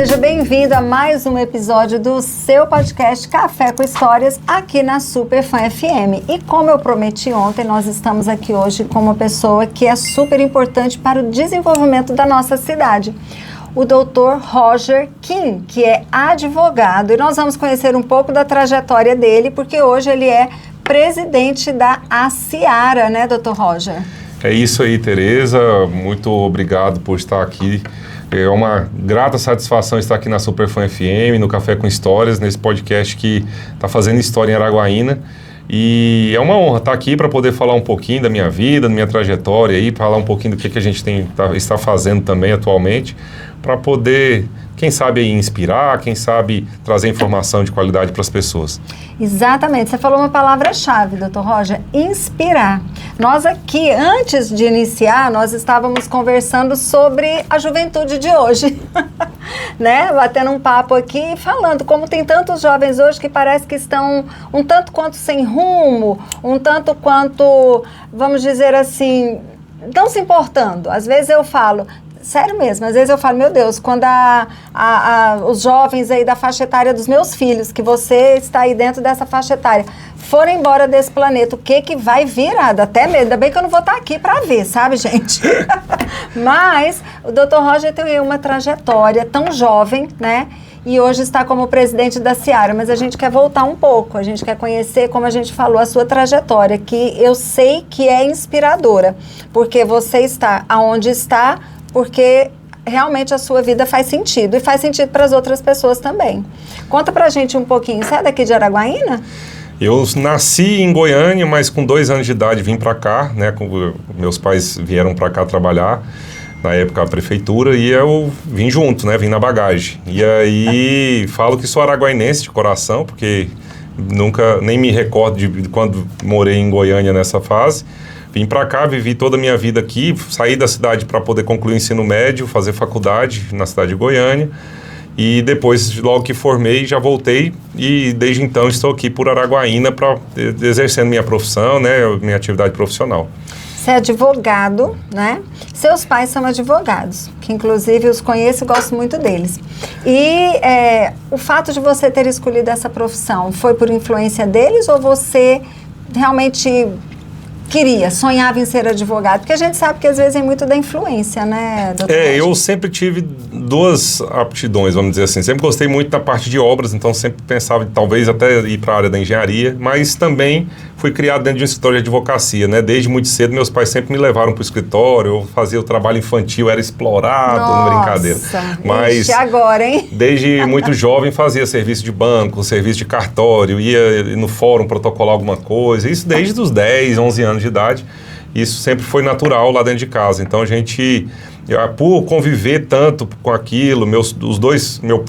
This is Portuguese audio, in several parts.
Seja bem-vindo a mais um episódio do seu podcast Café com Histórias, aqui na Superfã FM. E como eu prometi ontem, nós estamos aqui hoje com uma pessoa que é super importante para o desenvolvimento da nossa cidade. O Dr. Roger Kim, que é advogado. E nós vamos conhecer um pouco da trajetória dele, porque hoje ele é presidente da ACIARA, né, Dr. Roger? É isso aí, Tereza. Muito obrigado por estar aqui. É uma grata satisfação estar aqui na Superfã FM, no Café com Histórias, nesse podcast que está fazendo história em Araguaína. E é uma honra estar aqui para poder falar um pouquinho da minha vida, da minha trajetória, aí, falar um pouquinho do que a gente está fazendo também atualmente, para poder, quem sabe, aí, inspirar, quem sabe trazer informação de qualidade para as pessoas. Exatamente, você falou uma palavra-chave, Dr. Roger, inspirar. Nós aqui, antes de iniciar, nós estávamos conversando sobre a juventude de hoje, né? Batendo um papo aqui e falando como tem tantos jovens hoje que parece que estão um tanto quanto sem rumo, um tanto quanto, vamos dizer assim, não se importando. Às vezes eu falo... Sério mesmo, às vezes eu falo, meu Deus, quando os jovens aí da faixa etária dos meus filhos, que você está aí dentro dessa faixa etária, forem embora desse planeta, o que vai vir? Dá até medo, ainda bem que eu não vou estar aqui para ver, sabe, gente? Mas o Dr. Roger tem uma trajetória tão jovem, né? E hoje está como presidente da ACIARA, mas a gente quer voltar um pouco, a gente quer conhecer, como a gente falou, a sua trajetória, que eu sei que é inspiradora, porque você está aonde está, porque realmente a sua vida faz sentido e faz sentido para as outras pessoas também. Conta pra gente um pouquinho, você é daqui de Araguaína? Eu nasci em Goiânia, mas com 2 anos de idade vim para cá, né? Meus pais vieram para cá trabalhar, na época a prefeitura, e eu vim junto, né? Vim na bagagem. E aí falo que sou araguainense de coração, porque nunca, nem me recordo de quando morei em Goiânia nessa fase. Vim para cá, vivi toda a minha vida aqui, saí da cidade para poder concluir o ensino médio, fazer faculdade na cidade de Goiânia. E depois, logo que formei, já voltei e desde então estou aqui por Araguaína exercendo minha profissão, né, minha atividade profissional. Você é advogado, né? Seus pais são advogados, que inclusive os conheço e gosto muito deles. E o fato de você ter escolhido essa profissão foi por influência deles ou você realmente... sonhava em ser advogado? Porque a gente sabe que às vezes é muito da influência, né, doutor? Eu sempre tive 2 aptidões, vamos dizer assim. Sempre gostei muito da parte de obras, então sempre pensava em talvez até ir para a área da engenharia, mas também fui criado dentro de um escritório de advocacia, né? Desde muito cedo, meus pais sempre me levaram para o escritório, eu fazia o trabalho infantil, era explorado, Nossa, não brincadeira. Mas agora, hein? Desde muito jovem fazia serviço de banco, serviço de cartório, ia no fórum protocolar alguma coisa, isso desde os 10, 11 anos de idade, isso sempre foi natural lá dentro de casa. Então a gente, por conviver tanto com aquilo,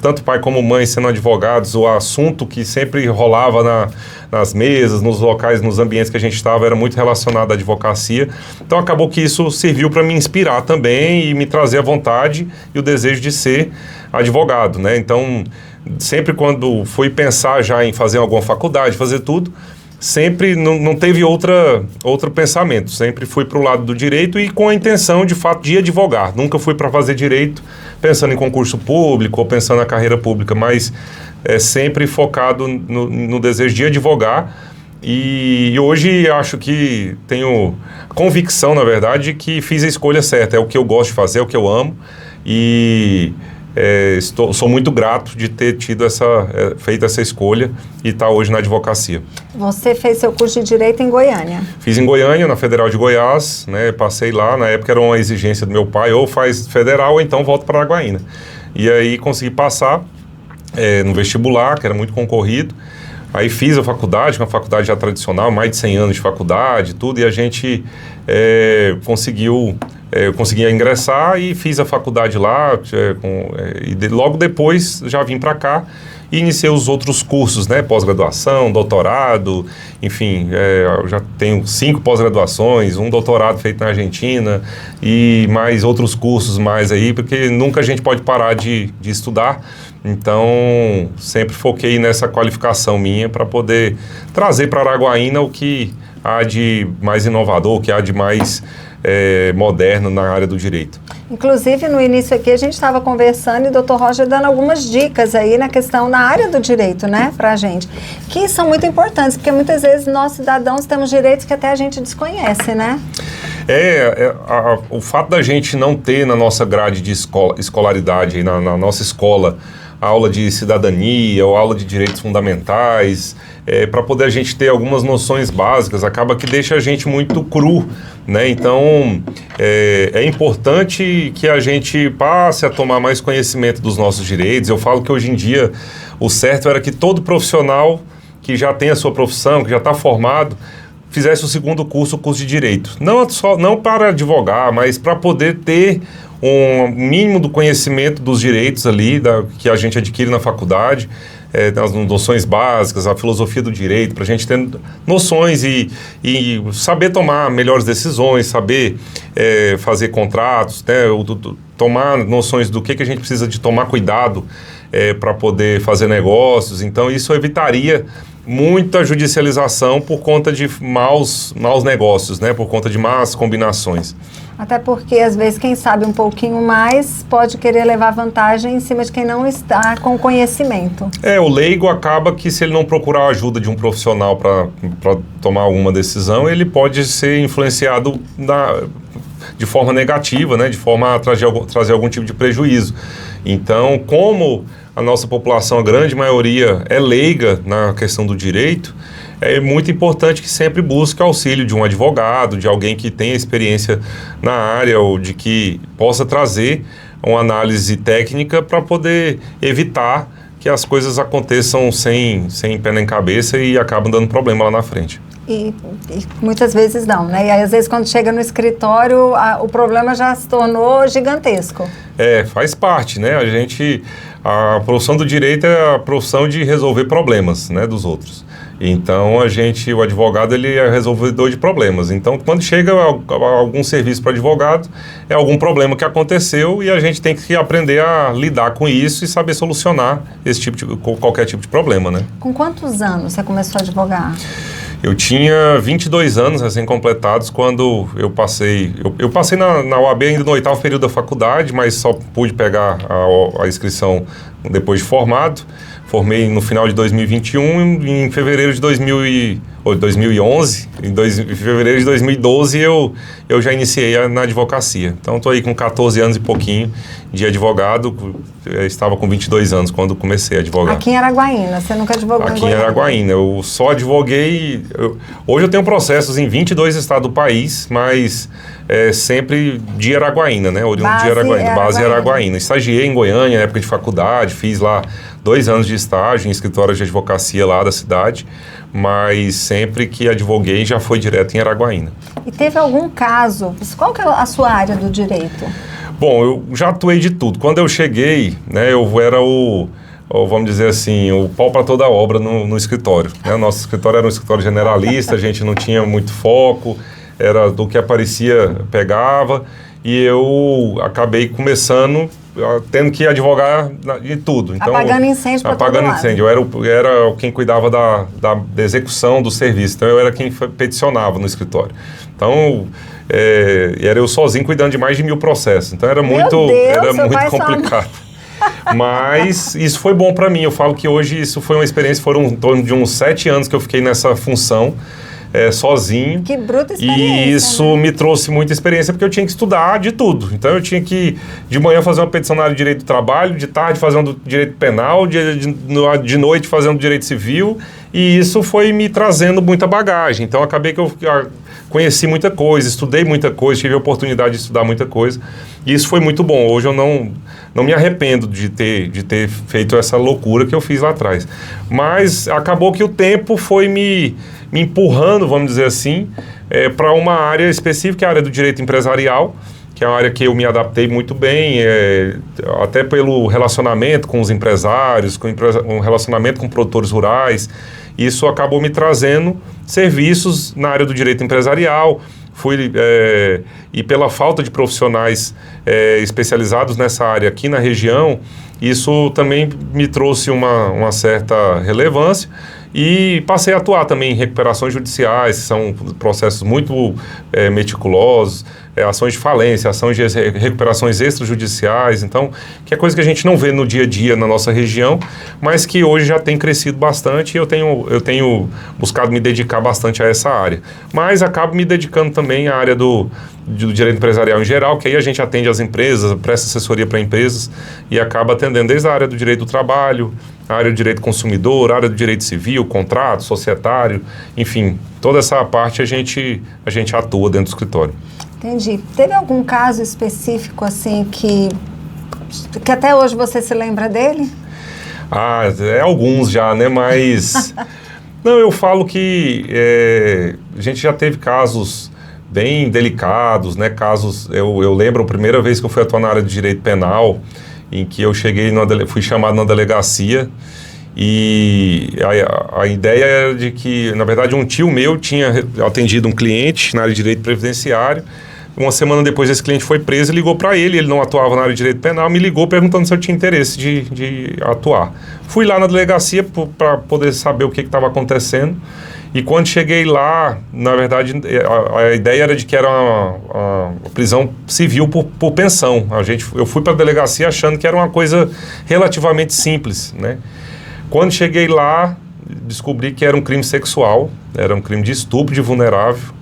tanto pai como mãe sendo advogados, o assunto que sempre rolava nas mesas, nos locais, nos ambientes que a gente estava era muito relacionado à advocacia. Então acabou que isso serviu para me inspirar também e me trazer a vontade e o desejo de ser advogado, né? Então sempre quando fui pensar já em fazer alguma faculdade, fazer tudo, sempre não teve outro pensamento, sempre fui para o lado do direito e com a intenção, de fato, de advogar. Nunca fui para fazer direito pensando em concurso público ou pensando na carreira pública, mas sempre focado no desejo de advogar. E hoje acho que tenho convicção, na verdade, que fiz a escolha certa. É o que eu gosto de fazer, é o que eu amo e... sou muito grato de ter feito essa escolha e estar hoje na advocacia. Você fez seu curso de Direito em Goiânia? Fiz em Goiânia, na Federal de Goiás, né? Passei lá, na época era uma exigência do meu pai, ou faz federal ou então volta para Araguaína. E aí consegui passar no vestibular, que era muito concorrido. Aí fiz a faculdade, uma faculdade já tradicional, mais de 100 anos de faculdade, tudo, e a gente eu consegui ingressar e fiz a faculdade lá, logo depois já vim para cá e iniciei os outros cursos, né, pós-graduação, doutorado, enfim, eu já tenho 5 pós-graduações, um doutorado feito na Argentina e mais outros cursos mais aí, porque nunca a gente pode parar de estudar. Então, sempre foquei nessa qualificação minha para poder trazer para Araguaína o que há de mais inovador, o que há de mais moderno na área do direito. Inclusive, no início aqui, a gente estava conversando e o Dr. Roger dando algumas dicas aí na questão da área do direito, né, para a gente, que são muito importantes, porque muitas vezes nós, cidadãos, temos direitos que até a gente desconhece, né? O fato da gente não ter na nossa grade de escolaridade, na nossa escola, aula de cidadania ou aula de direitos fundamentais, para poder a gente ter algumas noções básicas, acaba que deixa a gente muito cru, né? Então, é importante que a gente passe a tomar mais conhecimento dos nossos direitos. Eu falo que hoje em dia o certo era que todo profissional que já tem a sua profissão, que já está formado, fizesse o segundo curso, o curso de Direito. Não para advogar, mas para poder ter um mínimo do conhecimento dos direitos ali, que a gente adquire na faculdade, as noções básicas, a filosofia do direito, para a gente ter noções e saber tomar melhores decisões, saber fazer contratos, né, tomar noções do que a gente precisa de tomar cuidado para poder fazer negócios. Então, isso evitaria muita judicialização por conta de maus negócios, né, por conta de más combinações. Até porque, às vezes, quem sabe um pouquinho mais pode querer levar vantagem em cima de quem não está com conhecimento. O leigo acaba que, se ele não procurar a ajuda de um profissional para tomar alguma decisão, ele pode ser influenciado de forma negativa, né, de forma a trazer algum tipo de prejuízo. Então, como a nossa população, a grande maioria, é leiga na questão do direito, é muito importante que sempre busque auxílio de um advogado, de alguém que tenha experiência na área ou de que possa trazer uma análise técnica para poder evitar que as coisas aconteçam sem pé nem cabeça e acabam dando problema lá na frente. E muitas vezes não, né? E aí, às vezes, quando chega no escritório, o problema já se tornou gigantesco. Faz parte, né? A profissão do direito é a profissão de resolver problemas, né, dos outros. Então, o advogado, ele é resolvedor de problemas. Então, quando chega algum serviço para advogado, é algum problema que aconteceu e a gente tem que aprender a lidar com isso e saber solucionar qualquer tipo de problema, né? Com quantos anos você começou a advogar? Eu tinha 22 anos recém-completados quando eu passei... Eu passei na OAB ainda no 8º período da faculdade, mas só pude pegar a inscrição depois de formado. Formei no final de 2021 e em fevereiro de 2011, em fevereiro de 2012 eu já iniciei na advocacia. Então estou aí com 14 anos e pouquinho de advogado, eu estava com 22 anos quando comecei a advogar. Aqui em Araguaína, você nunca advogou Aqui em Araguaína, eu só advoguei, hoje eu tenho processos em 22 estados do país, mas sempre de Araguaína, né? Oriundo de Araguaína, base Araguaína. Estagiei em Goiânia, na época de faculdade, fiz lá 2 anos de estágio em escritório de advocacia lá da cidade, mas sempre que advoguei já foi direto em Araguaína. E teve algum caso? Qual que é a sua área do direito? Bom, eu já atuei de tudo. Quando eu cheguei, né, eu era vamos dizer assim, o pau para toda a obra no escritório, né? Nosso escritório era um escritório generalista, a gente não tinha muito foco, era do que aparecia, pegava, e eu acabei começando tendo que advogar de tudo. Então, apagando incêndio para todo lado. Apagando incêndio. Eu era quem cuidava da execução do serviço. Então, eu era quem peticionava no escritório. Então, era eu sozinho cuidando de mais de 1000 processos. Então, era muito complicado. Mas isso foi bom para mim. Eu falo que hoje isso foi uma experiência, foram em torno de uns 7 anos que eu fiquei nessa função. Sozinho. Que bruta experiência. E isso me trouxe muita experiência, porque eu tinha que estudar de tudo. Então eu tinha que, de manhã, fazer uma petição na área de direito do trabalho, de tarde fazer um do direito penal, de noite fazer um do direito civil, e isso foi me trazendo muita bagagem. Então acabei que eu conheci muita coisa, estudei muita coisa, tive a oportunidade de estudar muita coisa, e isso foi muito bom. Hoje eu não me arrependo de ter feito essa loucura que eu fiz lá atrás. Mas acabou que o tempo foi me empurrando, vamos dizer assim, para uma área específica, a área do direito empresarial, que é uma área que eu me adaptei muito bem, até pelo relacionamento com os empresários, um relacionamento com produtores rurais. Isso acabou me trazendo serviços na área do direito empresarial. E pela falta de profissionais especializados nessa área aqui na região, isso também me trouxe uma certa relevância. E passei a atuar também em recuperações judiciais, que são processos muito meticulosos, ações de falência, ações de recuperações extrajudiciais, então, que é coisa que a gente não vê no dia a dia na nossa região, mas que hoje já tem crescido bastante e eu tenho buscado me dedicar bastante a essa área. Mas acabo me dedicando também à área do direito empresarial em geral, que aí a gente atende as empresas, presta assessoria para empresas e acaba atendendo desde a área do direito do trabalho, a área do direito consumidor, a área do direito civil, contrato, societário, enfim, toda essa parte a gente atua dentro do escritório. Entendi. Teve algum caso específico, assim, que até hoje você se lembra dele? Alguns já, né, mas... Não, eu falo que a gente já teve casos bem delicados, né, casos... Eu lembro a primeira vez que eu fui atuar na área de direito penal, em que eu fui chamado na delegacia e a ideia era de que, na verdade, um tio meu tinha atendido um cliente na área de direito previdenciário. Uma semana depois esse cliente foi preso e ligou para ele não atuava na área de direito penal, me ligou perguntando se eu tinha interesse de atuar. Fui lá na delegacia para poder saber o que estava acontecendo e quando cheguei lá, na verdade, a ideia era de que era uma prisão civil por pensão. Eu fui para a delegacia achando que era uma coisa relativamente simples, né? Quando cheguei lá, descobri que era um crime sexual, era um crime de estupro de vulnerável,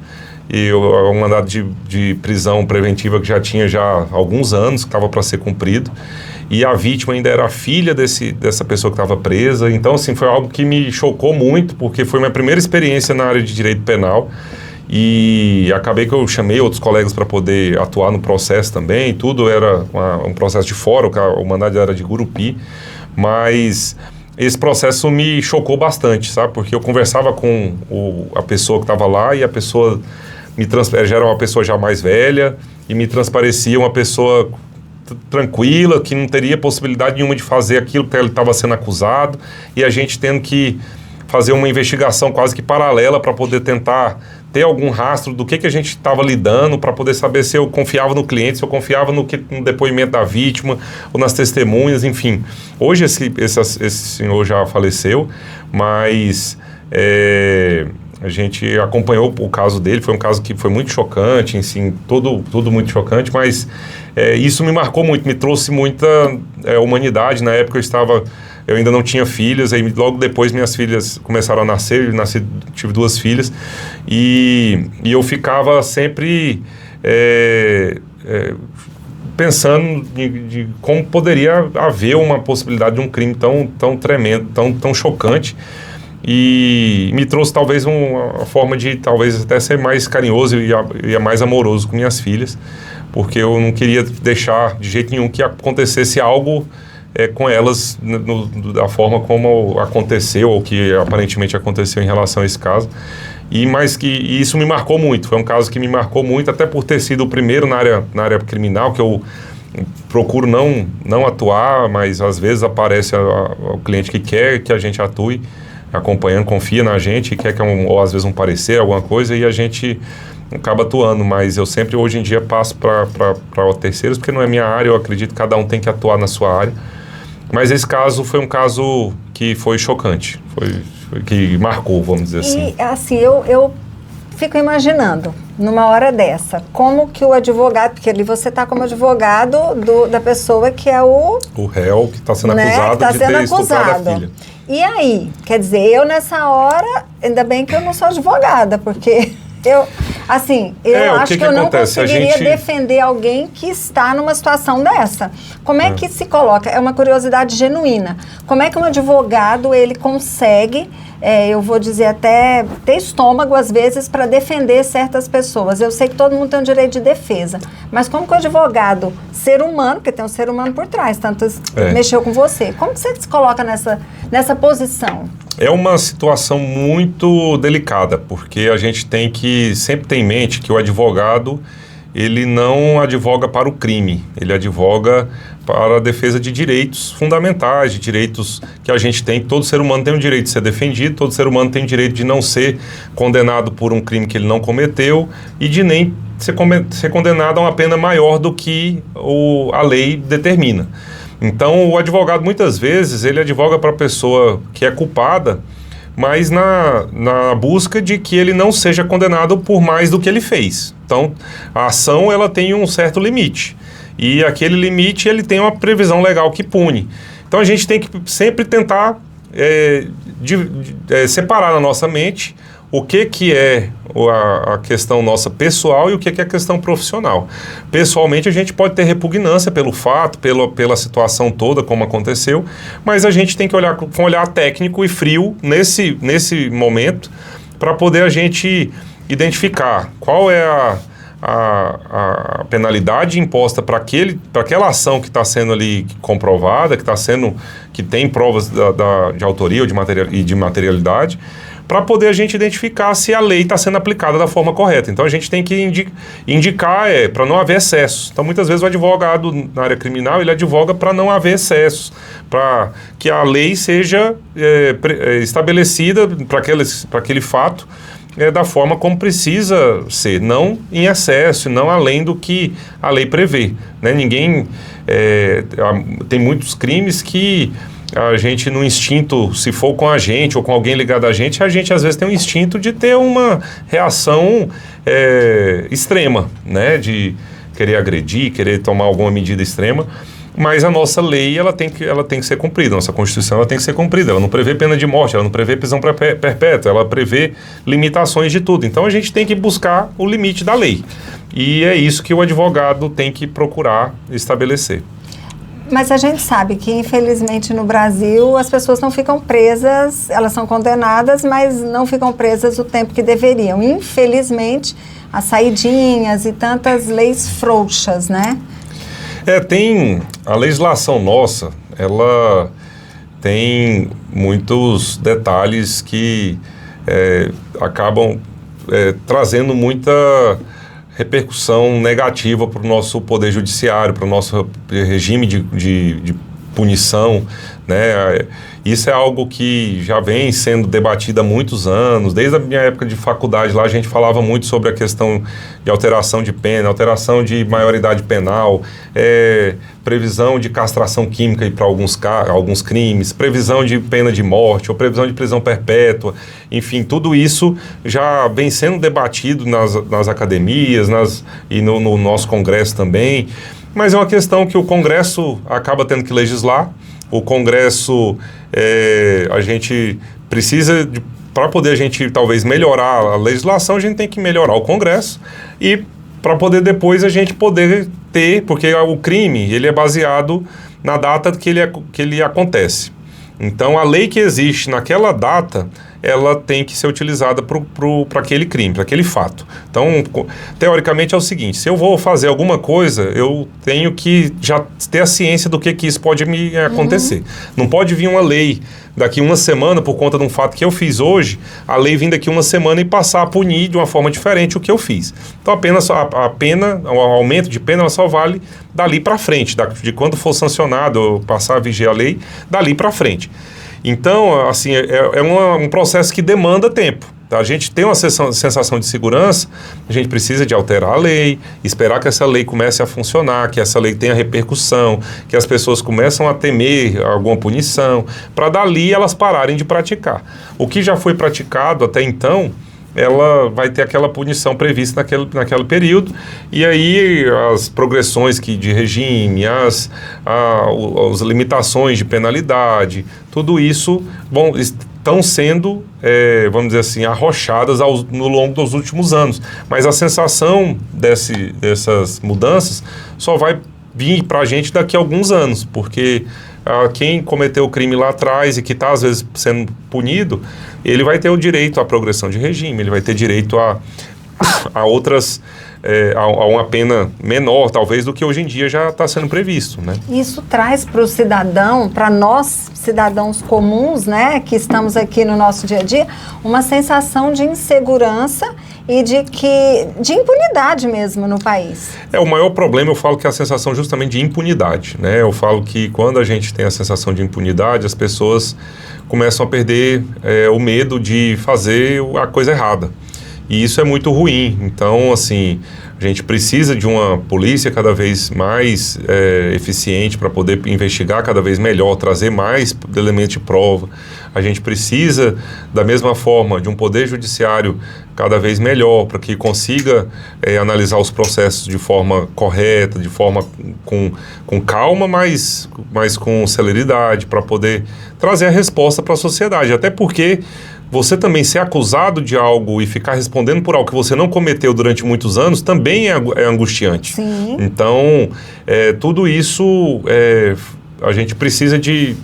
e um mandado de prisão preventiva que já tinha alguns anos, que estava para ser cumprido, e a vítima ainda era a filha dessa pessoa que estava presa. Então, assim, foi algo que me chocou muito, porque foi minha primeira experiência na área de direito penal, e acabei que eu chamei outros colegas para poder atuar no processo também, tudo era um processo de fora, o mandado era de Gurupi, mas... Esse processo me chocou bastante, sabe? Porque eu conversava com a pessoa que estava lá e a pessoa já era uma pessoa já mais velha e me transparecia uma pessoa tranquila, que não teria possibilidade nenhuma de fazer aquilo que ele estava sendo acusado, e a gente tendo que fazer uma investigação quase que paralela para poder tentar ter algum rastro do que a gente estava lidando, para poder saber se eu confiava no cliente, se eu confiava no depoimento da vítima ou nas testemunhas, enfim. Hoje esse senhor já faleceu, mas a gente acompanhou o caso dele, foi um caso que foi muito chocante, assim, tudo muito chocante, mas isso me marcou muito, me trouxe muita humanidade. Na época eu ainda não tinha filhas, aí logo depois minhas filhas começaram a nascer, tive 2 filhas, e eu ficava sempre pensando de como poderia haver uma possibilidade de um crime tão tremendo, tão chocante, e me trouxe talvez uma forma de talvez até ser mais carinhoso e mais amoroso com minhas filhas, porque eu não queria deixar de jeito nenhum que acontecesse algo com elas da forma como aconteceu, ou que aparentemente aconteceu em relação a esse caso. E isso me marcou muito, foi um caso que me marcou muito, até por ter sido o primeiro na área criminal, que eu procuro não atuar, mas às vezes aparece o cliente que quer que a gente atue, acompanhando, confia na gente, quer ou às vezes um parecer, alguma coisa, e a gente acaba atuando, mas eu sempre hoje em dia passo para terceiros, porque não é minha área, eu acredito que cada um tem que atuar na sua área. Mas esse caso foi um caso que foi chocante, que marcou, vamos dizer assim. E assim, eu fico imaginando, numa hora dessa, como que o advogado, porque ali você está como advogado da pessoa que é o réu que está sendo acusado de ter estuprado a filha. E aí, quer dizer, eu nessa hora, ainda bem que eu não sou advogada, porque eu acho que eu não conseguiria defender alguém que está numa situação dessa. Como é que se coloca? É uma curiosidade genuína. Como é que um advogado, ele consegue, eu vou dizer até, ter estômago, às vezes, para defender certas pessoas? Eu sei que todo mundo tem um direito de defesa, mas como que o advogado, ser humano, porque tem um ser humano por trás, tanto mexeu com você, como que você se coloca nessa posição? É uma situação muito delicada, porque a gente tem que sempre ter em mente que o advogado, ele não advoga para o crime, ele advoga para a defesa de direitos fundamentais, de direitos que a gente tem. Todo ser humano tem o direito de ser defendido, todo ser humano tem o direito de não ser condenado por um crime que ele não cometeu e de nem ser condenado a uma pena maior do que a lei determina. Então, o advogado, muitas vezes, ele advoga para a pessoa que é culpada mas na busca de que ele não seja condenado por mais do que ele fez. Então, a ação ela tem um certo limite, e aquele limite ele tem uma previsão legal que pune. Então, a gente tem que sempre tentar separar na nossa mente o que é a questão nossa pessoal e o que é a questão profissional. Pessoalmente, a gente pode ter repugnância pelo fato, pela situação toda, como aconteceu, mas a gente tem que olhar com um olhar técnico e frio nesse momento para poder a gente identificar qual é a penalidade imposta para aquela ação que está sendo ali comprovada, que tem provas de autoria ou de materialidade, para poder a gente identificar se a lei está sendo aplicada da forma correta. Então, a gente tem que indicar para não haver excessos. Então, muitas vezes o advogado na área criminal, ele advoga para não haver excessos, para que a lei seja estabelecida para aquele fato da forma como precisa ser, não em excesso, não além do que a lei prevê, né? Tem muitos crimes que a gente no instinto, se for com a gente ou com alguém ligado a gente às vezes tem um instinto de ter uma reação extrema, né? De querer agredir, querer tomar alguma medida extrema. Mas a nossa lei ela tem que ser cumprida, a nossa Constituição ela tem que ser cumprida, ela não prevê pena de morte, ela não prevê prisão perpétua, ela prevê limitações de tudo. Então a gente tem que buscar o limite da lei. E é isso que o advogado tem que procurar estabelecer. Mas a gente sabe que, infelizmente, no Brasil, as pessoas não ficam presas, elas são condenadas, mas não ficam presas o tempo que deveriam. Infelizmente, as saidinhas e tantas leis frouxas, né? Tem a legislação nossa, ela tem muitos detalhes que acabam trazendo muita repercussão negativa para o nosso poder judiciário, para o nosso regime de punição, né? Isso é algo que já vem sendo debatido há muitos anos. Desde a minha época de faculdade lá, a gente falava muito sobre a questão de alteração de pena, alteração de maioridade penal, previsão de castração química para alguns crimes, previsão de pena de morte ou previsão de prisão perpétua. Enfim, tudo isso já vem sendo debatido nas academias e no nosso Congresso também. Mas é uma questão que o Congresso acaba tendo que legislar. O Congresso, a gente precisa, para poder a gente talvez melhorar a legislação, a gente tem que melhorar o Congresso e para poder depois a gente poder ter, porque o crime ele é baseado na data que ele acontece. Então, a lei que existe naquela data, ela tem que ser utilizada para aquele crime, para aquele fato. Então, teoricamente é o seguinte, se eu vou fazer alguma coisa, eu tenho que já ter a ciência do que isso pode me acontecer. Não pode vir uma lei daqui uma semana, por conta de um fato que eu fiz hoje, a lei vir daqui uma semana e passar a punir de uma forma diferente o que eu fiz. Então, a pena, o aumento de pena, ela só vale dali para frente, de quando for sancionado, ou passar a vigiar a lei, dali para frente. Então, assim, um processo que demanda tempo. A gente tem uma sensação de segurança, a gente precisa de alterar a lei, esperar que essa lei comece a funcionar, que essa lei tenha repercussão, que as pessoas começam a temer alguma punição, para dali elas pararem de praticar. O que já foi praticado até então, ela vai ter aquela punição prevista naquele período, e aí as progressões de regime, as limitações de penalidade, tudo isso estão sendo, vamos dizer assim, arrochadas no longo dos últimos anos. Mas a sensação dessas mudanças só vai vir para a gente daqui a alguns anos, porque quem cometeu o crime lá atrás e que está, às vezes, sendo punido, ele vai ter o direito à progressão de regime, ele vai ter direito a outras, a uma pena menor, talvez, do que hoje em dia já está sendo previsto, né? Isso traz para o cidadão, para nós, cidadãos comuns, né, que estamos aqui no nosso dia a dia, uma sensação de insegurança e de impunidade mesmo no país. O maior problema, eu falo que é a sensação justamente de impunidade, né? Eu falo que quando a gente tem a sensação de impunidade, as pessoas começam a perder o medo de fazer a coisa errada. E isso é muito ruim. Então, assim, a gente precisa de uma polícia cada vez mais eficiente para poder investigar cada vez melhor, trazer mais elementos de prova. A gente precisa, da mesma forma, de um poder judiciário cada vez melhor, para que consiga analisar os processos de forma correta, de forma com calma, mas com celeridade, para poder trazer a resposta para a sociedade. Até porque você também ser acusado de algo e ficar respondendo por algo que você não cometeu durante muitos anos também é angustiante. Sim. Então, tudo isso a gente precisa de...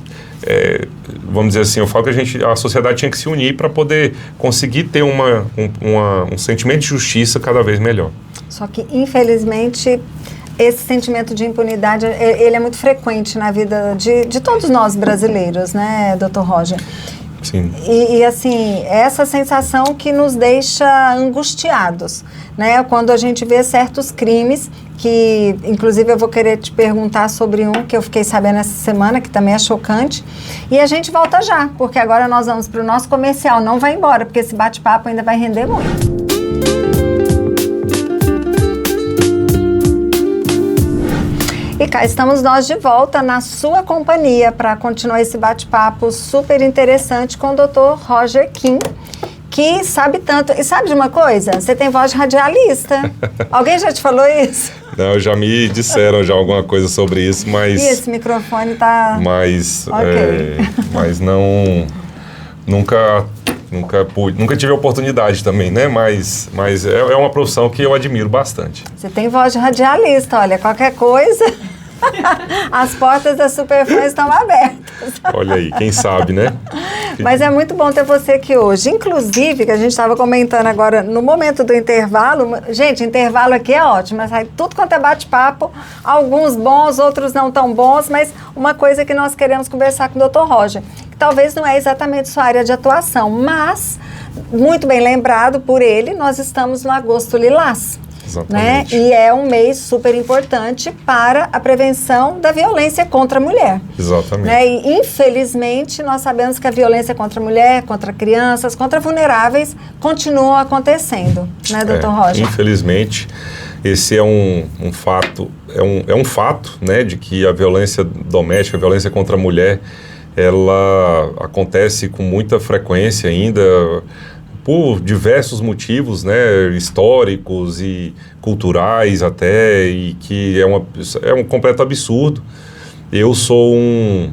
vamos dizer assim, eu falo que a sociedade tinha que se unir para poder conseguir ter um sentimento de justiça cada vez melhor. Só que, infelizmente, esse sentimento de impunidade, ele é muito frequente na vida de todos nós brasileiros, né, Dr. Roger? Sim. E assim, essa sensação que nos deixa angustiados, né? Quando a gente vê certos crimes, que inclusive eu vou querer te perguntar sobre um que eu fiquei sabendo essa semana, que também é chocante, e a gente volta já, porque agora nós vamos para o nosso comercial. Não vai embora, porque esse bate-papo ainda vai render muito. E cá estamos nós de volta na sua companhia para continuar esse bate-papo super interessante com o Dr. Roger Kim, que sabe tanto. E sabe de uma coisa? Você tem voz de radialista. Alguém já te falou isso? Não, já me disseram já alguma coisa sobre isso, mas... E esse microfone tá... Mas, okay. Mas não... Nunca tive a oportunidade também, né? Mas é uma profissão que eu admiro bastante. Você tem voz de radialista, olha, qualquer coisa, as portas da Superfã estão abertas. Olha aí, quem sabe, né? Mas é muito bom ter você aqui hoje. Inclusive, que a gente estava comentando agora, no momento do intervalo, gente, intervalo aqui é ótimo, sai tudo quanto é bate-papo, alguns bons, outros não tão bons, mas uma coisa que nós queremos conversar com o Dr. Roger, que talvez não é exatamente sua área de atuação, mas, muito bem lembrado por ele, nós estamos no Agosto Lilás. Exatamente. Né? E é um mês super importante para a prevenção da violência contra a mulher. Exatamente. Né? E, infelizmente, nós sabemos que a violência contra a mulher, contra crianças, contra vulneráveis, continua acontecendo, né, doutor Roger? Infelizmente, esse é um fato, é um fato, né, de que a violência doméstica, a violência contra a mulher, ela acontece com muita frequência ainda, por diversos motivos, né, históricos e culturais até, e que é um completo absurdo. Eu sou um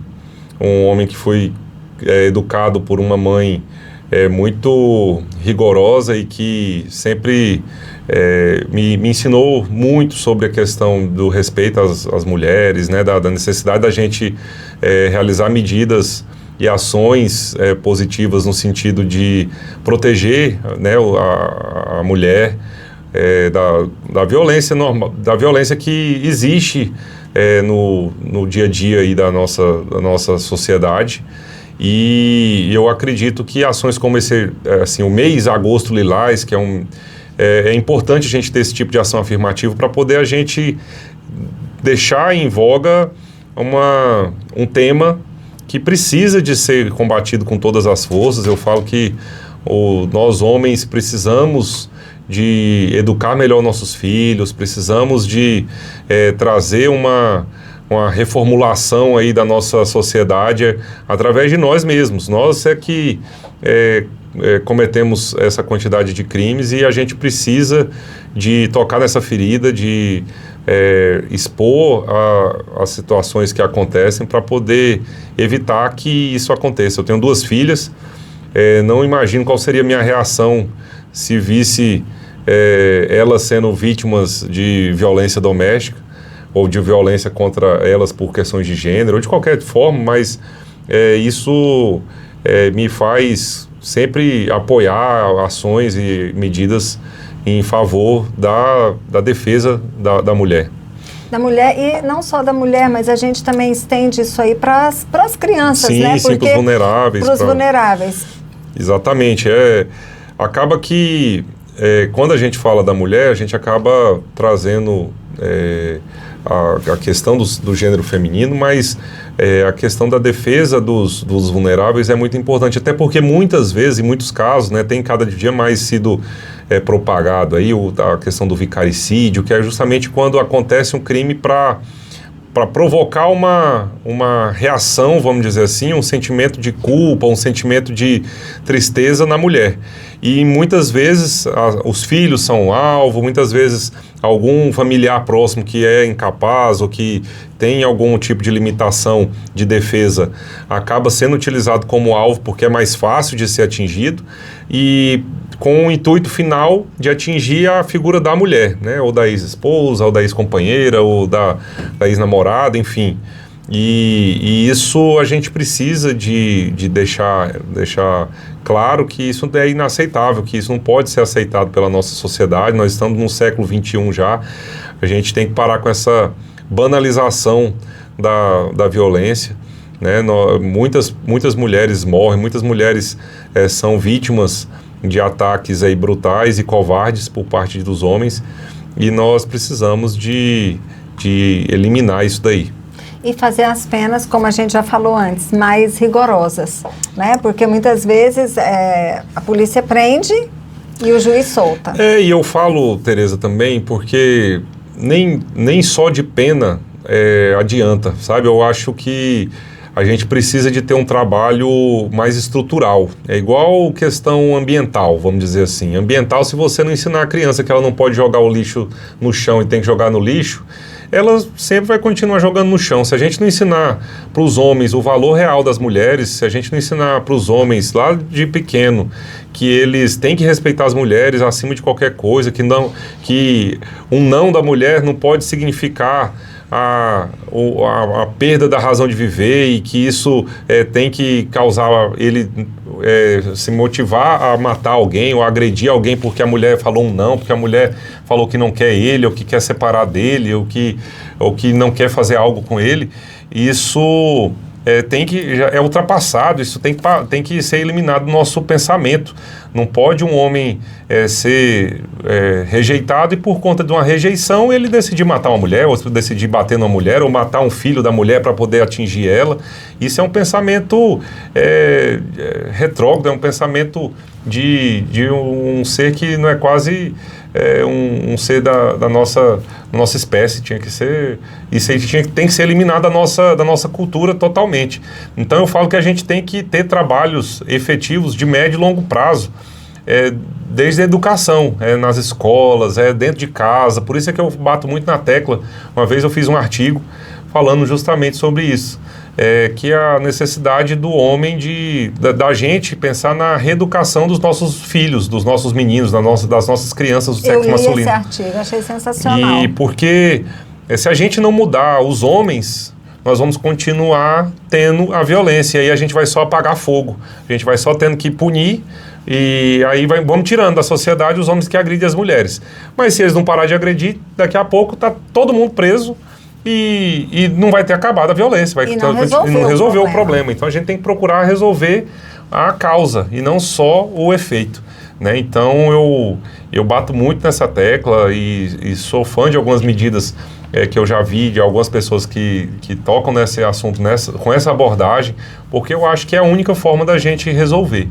homem que foi educado por uma mãe muito rigorosa e que sempre me ensinou muito sobre a questão do respeito às mulheres, né, da necessidade da gente realizar medidas e ações positivas no sentido de proteger, né, a mulher da violência normal, da violência que existe no dia a dia aí da nossa sociedade. E eu acredito que ações como esse, assim, o mês Agosto Lilás, que é importante a gente ter esse tipo de ação afirmativa para poder a gente deixar em voga um tema que precisa de ser combatido com todas as forças. Eu falo que nós homens precisamos de educar melhor nossos filhos, precisamos de trazer uma reformulação aí da nossa sociedade através de nós mesmos. Nós é que cometemos essa quantidade de crimes e a gente precisa de tocar nessa ferida, de expor as situações que acontecem para poder evitar que isso aconteça. Eu tenho 2 filhas, não imagino qual seria a minha reação se visse elas sendo vítimas de violência doméstica ou de violência contra elas por questões de gênero ou de qualquer forma, mas isso me faz sempre apoiar ações e medidas em favor da defesa da mulher. Da mulher, e não só da mulher, mas a gente também estende isso aí para as crianças, sim, né? Sim, para os vulneráveis. Para os vulneráveis. Exatamente. Acaba que, quando a gente fala da mulher, a gente acaba trazendo a questão do gênero feminino, mas a questão da defesa dos vulneráveis é muito importante, até porque muitas vezes, em muitos casos, né, tem cada dia mais sido propagado aí a questão do vicaricídio, que é justamente quando acontece um crime para provocar uma reação, vamos dizer assim, um sentimento de culpa, um sentimento de tristeza na mulher. E muitas vezes os filhos são alvo, muitas vezes algum familiar próximo que é incapaz ou que tem algum tipo de limitação de defesa acaba sendo utilizado como alvo porque é mais fácil de ser atingido e com o intuito final de atingir a figura da mulher, né? Ou da ex-esposa, ou da ex-companheira, ou da ex-namorada, enfim. E isso a gente precisa de deixar claro que isso é inaceitável, que isso não pode ser aceitado pela nossa sociedade. Nós estamos no século XXI já, a gente tem que parar com essa banalização da violência, né? Muitas mulheres morrem, muitas mulheres são vítimas de ataques aí brutais e covardes por parte dos homens, e nós precisamos de eliminar isso daí. E fazer as penas, como a gente já falou antes, mais rigorosas, né? Porque muitas vezes a polícia prende e o juiz solta. E eu falo, Tereza, também, porque nem só de pena adianta, sabe? Eu acho que a gente precisa de ter um trabalho mais estrutural. É igual questão ambiental, vamos dizer assim. Ambiental, se você não ensinar a criança que ela não pode jogar o lixo no chão e tem que jogar no lixo, ela sempre vai continuar jogando no chão. Se a gente não ensinar para os homens o valor real das mulheres, se a gente não ensinar para os homens lá de pequeno que eles têm que respeitar as mulheres acima de qualquer coisa, que um não da mulher não pode significar a perda da razão de viver e que isso tem que causar ele se motivar a matar alguém ou a agredir alguém porque a mulher falou um não, porque a mulher falou que não quer ele ou que quer separar dele ou que não quer fazer algo com ele. Isso já é ultrapassado, isso tem que ser eliminado do nosso pensamento. Não pode um homem ser rejeitado e por conta de uma rejeição ele decidir matar uma mulher, ou decidir bater numa mulher, ou matar um filho da mulher para poder atingir ela. Isso é um pensamento retrógrado, é um pensamento de um ser que não é quase um ser da nossa espécie. Tinha que ser, isso aí tem que ser eliminado da nossa cultura totalmente. Então eu falo que a gente tem que ter trabalhos efetivos de médio e longo prazo, desde a educação, nas escolas, dentro de casa. Por isso é que eu bato muito na tecla. Uma vez eu fiz um artigo falando justamente sobre isso, que é a necessidade do homem da gente pensar na reeducação dos nossos filhos, dos nossos meninos, das nossas crianças do sexo masculino. Eu li esse artigo, achei sensacional. E porque se a gente não mudar os homens, nós vamos continuar tendo a violência, e aí a gente vai só apagar fogo, a gente vai só tendo que punir, e aí vamos tirando da sociedade os homens que agridem as mulheres. Mas se eles não parar de agredir, daqui a pouco está todo mundo preso e não vai ter acabado a violência, não resolveu o problema. Então a gente tem que procurar resolver a causa e não só o efeito, né? Então eu bato muito nessa tecla e sou fã de algumas medidas que eu já vi de algumas pessoas que tocam nesse assunto com essa abordagem, porque eu acho que é a única forma da gente resolver.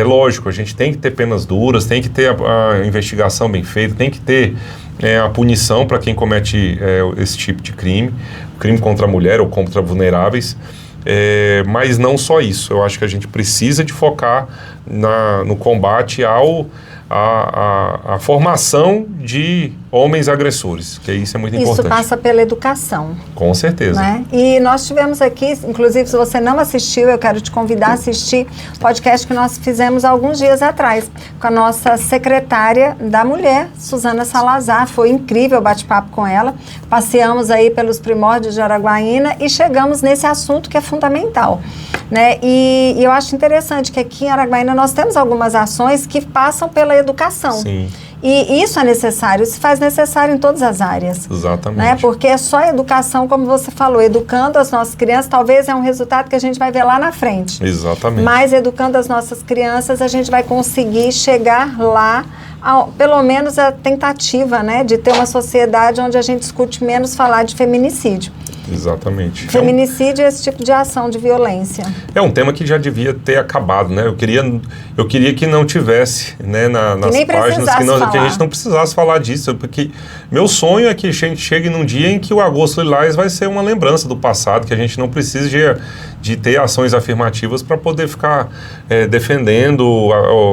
Lógico, a gente tem que ter penas duras, tem que ter a investigação bem feita, tem que ter a punição para quem comete esse tipo de crime contra a mulher ou contra vulneráveis, mas não só isso. Eu acho que a gente precisa de focar no combate à formação de homens agressores, que isso é muito importante. Isso passa pela educação. Com certeza. Né? E nós tivemos aqui, inclusive se você não assistiu, eu quero te convidar a assistir o podcast que nós fizemos alguns dias atrás, com a nossa secretária da Mulher, Suzana Salazar. Foi incrível o bate-papo com ela. Passeamos aí pelos primórdios de Araguaína e chegamos nesse assunto que é fundamental, né? E eu acho interessante que aqui em Araguaína nós temos algumas ações que passam pela educação. Sim. E isso é necessário, se faz necessário em todas as áreas. Exatamente. Né? Porque é só educação, como você falou, educando as nossas crianças, talvez é um resultado que a gente vai ver lá na frente. Exatamente. Mas educando as nossas crianças, a gente vai conseguir chegar lá pelo menos a tentativa, né, de ter uma sociedade onde a gente discute menos falar de feminicídio. Exatamente. Feminicídio é esse tipo de ação de violência. É um tema que já devia ter acabado, né? Eu queria que não tivesse, né, nas páginas, que a gente não precisasse falar disso, porque meu sonho é que a gente chegue num dia em que o Agosto Lilás vai ser uma lembrança do passado, que a gente não precise de ter ações afirmativas para poder ficar defendendo,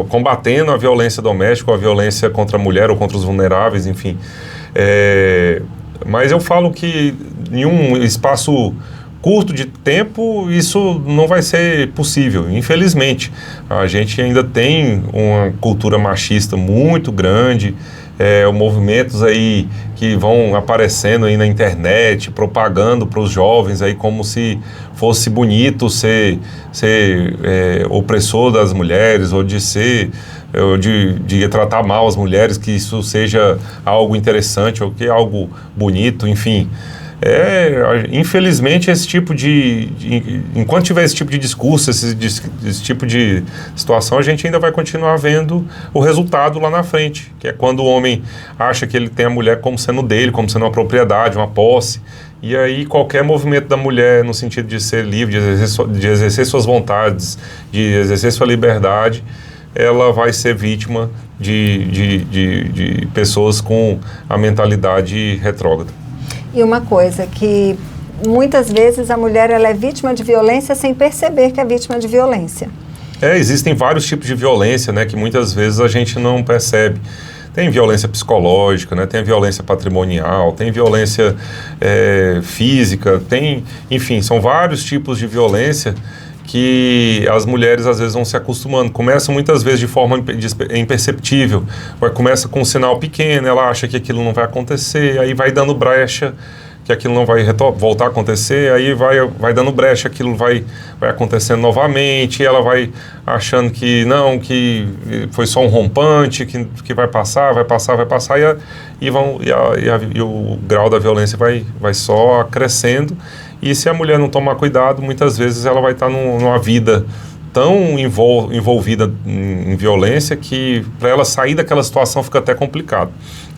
combatendo a violência doméstica, ou a violência contra a mulher ou contra os vulneráveis, enfim. Mas eu falo que em um espaço curto de tempo isso não vai ser possível, infelizmente. A gente ainda tem uma cultura machista muito grande, movimentos aí que vão aparecendo aí na internet, propagando para os jovens aí como se fosse bonito ser opressor das mulheres, ou de tratar mal as mulheres, que isso seja algo interessante ou que é algo bonito, enfim. Infelizmente esse tipo enquanto tiver esse tipo de discurso, esse tipo de situação, a gente ainda vai continuar vendo o resultado lá na frente, que é quando o homem acha que ele tem a mulher como sendo dele, como sendo uma propriedade, uma posse, e aí qualquer movimento da mulher no sentido de ser livre, de exercer suas vontades, de exercer sua liberdade, ela vai ser vítima de pessoas com a mentalidade retrógrada. E uma coisa que muitas vezes a mulher ela é vítima de violência sem perceber que é vítima de violência. Existem vários tipos de violência, né, que muitas vezes a gente não percebe. Tem violência psicológica, né, tem violência patrimonial, tem violência física, enfim, são vários tipos de violência que as mulheres às vezes vão se acostumando. Começa muitas vezes de forma imperceptível, começa com um sinal pequeno, ela acha que aquilo não vai acontecer, aí vai dando brecha, que aquilo não vai voltar a acontecer, aí vai dando brecha, aquilo vai acontecendo novamente, e ela vai achando que não, que foi só um rompante, que vai passar, e o grau da violência vai só crescendo. E se a mulher não tomar cuidado, muitas vezes ela vai estar numa vida tão envolvida em violência que para ela sair daquela situação fica até complicado.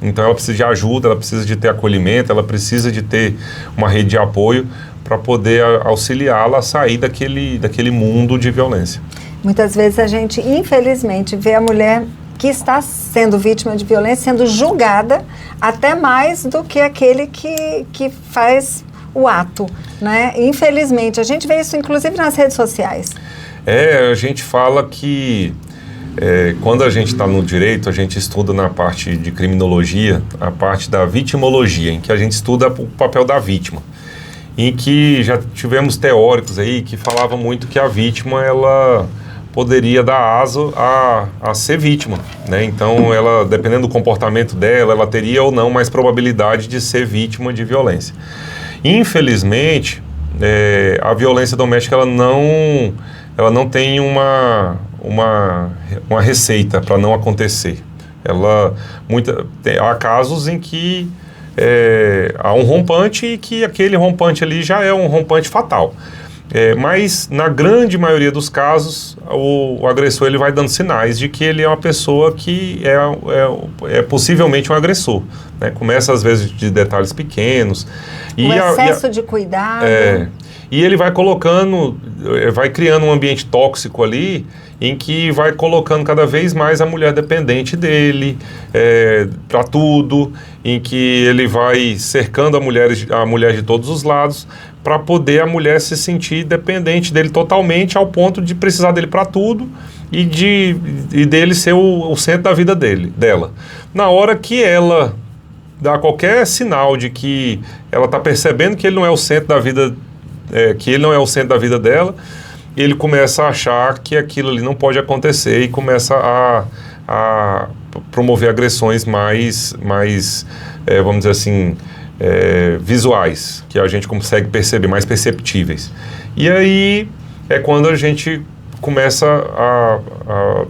Então ela precisa de ajuda, ela precisa de ter acolhimento, ela precisa de ter uma rede de apoio para poder auxiliá-la a sair daquele mundo de violência. Muitas vezes a gente, infelizmente, vê a mulher que está sendo vítima de violência sendo julgada até mais do que aquele que faz o ato, né? Infelizmente, a gente vê isso inclusive nas redes sociais. A gente fala que quando a gente está no direito, a gente estuda na parte de criminologia, a parte da vitimologia, em que a gente estuda o papel da vítima. Em que já tivemos teóricos aí que falavam muito que a vítima, ela poderia dar aso a ser vítima, né? Então, ela, dependendo do comportamento dela, ela teria ou não mais probabilidade de ser vítima de violência. Infelizmente, a violência doméstica ela não tem uma receita para não acontecer. Há casos em que há um rompante e que aquele rompante ali já é um rompante fatal. Mas, na grande maioria dos casos, o agressor ele vai dando sinais de que ele é uma pessoa que é possivelmente um agressor, né? Começa, às vezes, de detalhes pequenos. O excesso de cuidado. E ele vai criando um ambiente tóxico ali, em que vai colocando cada vez mais a mulher dependente dele, para tudo, em que ele vai cercando a mulher de todos os lados, para poder a mulher se sentir dependente dele totalmente, ao ponto de precisar dele para tudo e dele ser o centro da vida dela. Na hora que ela dá qualquer sinal de que ela está percebendo que ele não é o centro da vida, dela, ele começa a achar que aquilo ali não pode acontecer e começa a promover agressões mais vamos dizer assim, visuais, que a gente consegue perceber, mais perceptíveis. E aí é quando a gente começa a